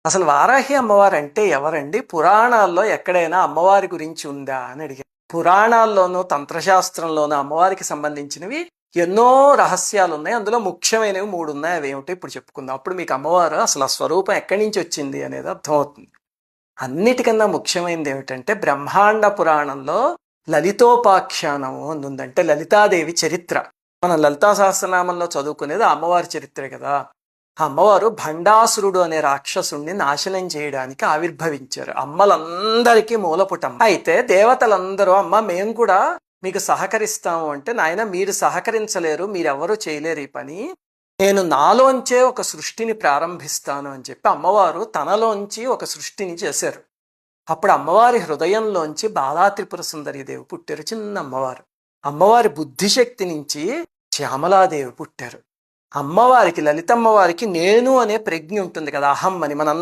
అసలు వారాహి అమ్మవారు అంటే ఎవరండి? పురాణాల్లో ఎక్కడైనా అమ్మవారి గురించి ఉందా అని అడిగారు. పురాణాల్లోనూ తంత్రశాస్త్రంలోనూ అమ్మవారికి సంబంధించినవి ఎన్నో రహస్యాలు ఉన్నాయి. అందులో ముఖ్యమైనవి 3 ఉన్నాయి. అవి ఏమిటో ఇప్పుడు చెప్పుకుందాం. అప్పుడు మీకు అమ్మవారు అసలు ఆ స్వరూపం ఎక్కడి నుంచి వచ్చింది అనేది అర్థమవుతుంది. అన్నిటికన్నా ముఖ్యమైనది ఏమిటంటే బ్రహ్మాండ పురాణంలో లలితోపాఖ్యానము అని ఉంది. అంటే లలితాదేవి చరిత్ర. మనం లలితా సహస్రనామంలో చదువుకునేది అమ్మవారి చరిత్రే కదా. ఆ అమ్మవారు భండాసురుడు అనే రాక్షసుణ్ణి నాశనం చేయడానికి ఆవిర్భవించారు. అమ్మలందరికీ మూలపుటమ్మ. అయితే దేవతలందరూ అమ్మ మేము కూడా మీకు సహకరిస్తాము అంటే, నాయన మీరు సహకరించలేరు, మీరెవరూ చేయలేరు ఈ పని, నేను నాలోంచే ఒక సృష్టిని ప్రారంభిస్తాను అని చెప్పి అమ్మవారు తనలోంచి ఒక సృష్టిని చేశారు. అప్పుడు అమ్మవారి హృదయంలోంచి బాలా త్రిపుర సుందరీదేవి పుట్టారు, చిన్న అమ్మవారు. అమ్మవారి బుద్ధిశక్తి నుంచి శ్యామలాదేవి పుట్టారు. అమ్మవారికి, లలితమ్మవారికి నేను అనే ప్రజ్ఞ ఉంటుంది కదా, అహం అని. మన